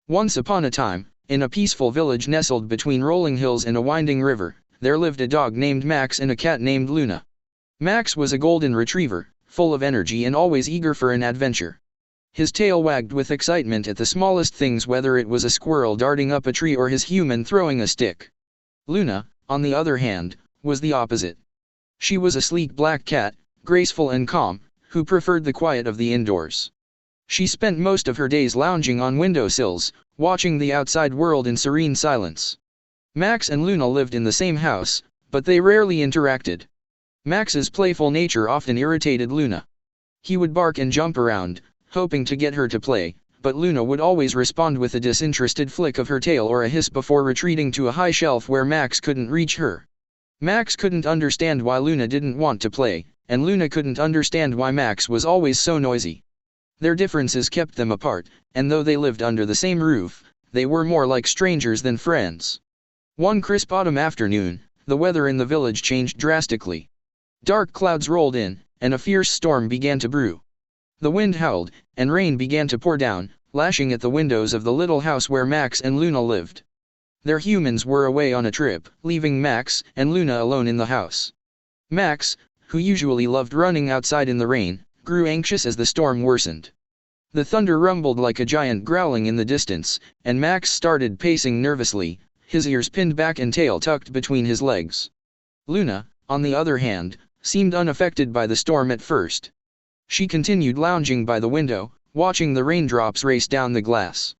Once upon a time, in a peaceful village nestled between rolling hills and a winding river, there lived a dog named Max and a cat named Luna. Max was a golden retriever, full of energy and always eager for an adventure. His tail wagged with excitement at the smallest things, whether it was a squirrel darting up a tree or his human throwing a stick. Luna, on the other hand, was the opposite. She was a sleek black cat, graceful and calm, who preferred the quiet of the indoors. She spent most of her days lounging on windowsills, watching the outside world in serene silence. Max and Luna lived in the same house, but they rarely interacted. Max's playful nature often irritated Luna. He would bark and jump around, hoping to get her to play, but Luna would always respond with a disinterested flick of her tail or a hiss before retreating to a high shelf where Max couldn't reach her. Max couldn't understand why Luna didn't want to play, and Luna couldn't understand why Max was always so noisy. Their differences kept them apart, and though they lived under the same roof, they were more like strangers than friends. One crisp autumn afternoon, the weather in the village changed drastically. Dark clouds rolled in, and a fierce storm began to brew. The wind howled, and rain began to pour down, lashing at the windows of the little house where Max and Luna lived. Their humans were away on a trip, leaving Max and Luna alone in the house. Max, who usually loved running outside in the rain, grew anxious as the storm worsened. The thunder rumbled like a giant growling in the distance, and Max started pacing nervously, his ears pinned back and tail tucked between his legs. Luna, on the other hand, seemed unaffected by the storm at first. She continued lounging by the window, watching the raindrops race down the glass.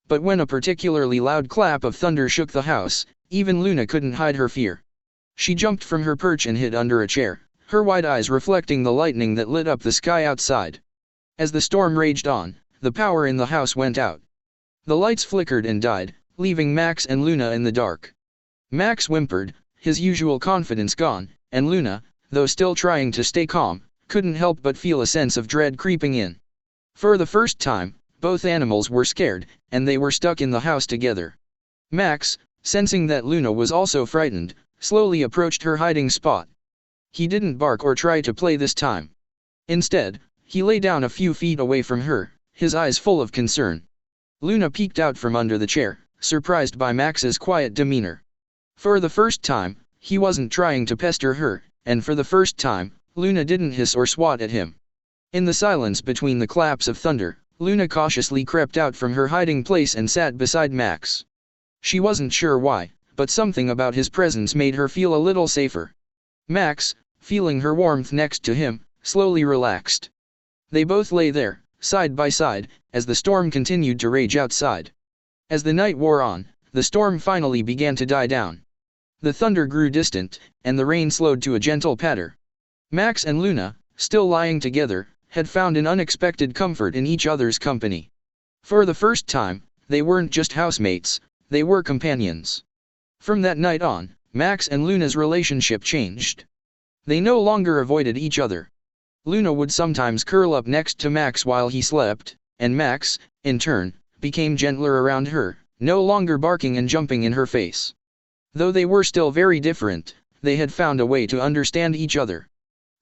But when a particularly loud clap of thunder shook the house, even Luna couldn't hide her fear. She jumped from her perch and hid under a chair, her wide eyes reflecting the lightning that lit up the sky outside. As the storm raged on, the power in the house went out. The lights flickered and died, leaving Max and Luna in the dark. Max whimpered, his usual confidence gone, and Luna, though still trying to stay calm, couldn't help but feel a sense of dread creeping in. For the first time, both animals were scared, and they were stuck in the house together. Max, sensing that Luna was also frightened, slowly approached her hiding spot. He didn't bark or try to play this time. Instead, he lay down a few feet away from her, his eyes full of concern. Luna peeked out from under the chair, surprised by Max's quiet demeanor. For the first time, he wasn't trying to pester her, and for the first time, Luna didn't hiss or swat at him. In the silence between the claps of thunder, Luna cautiously crept out from her hiding place and sat beside Max. She wasn't sure why, but something about his presence made her feel a little safer. Max, feeling her warmth next to him, slowly relaxed. They both lay there, side by side, as the storm continued to rage outside. As the night wore on, the storm finally began to die down. The thunder grew distant, and the rain slowed to a gentle patter. Max and Luna, still lying together, had found an unexpected comfort in each other's company. For the first time, they weren't just housemates, they were companions. From that night on, Max and Luna's relationship changed. They no longer avoided each other. Luna would sometimes curl up next to Max while he slept, and Max, in turn, became gentler around her, no longer barking and jumping in her face. Though they were still very different, they had found a way to understand each other.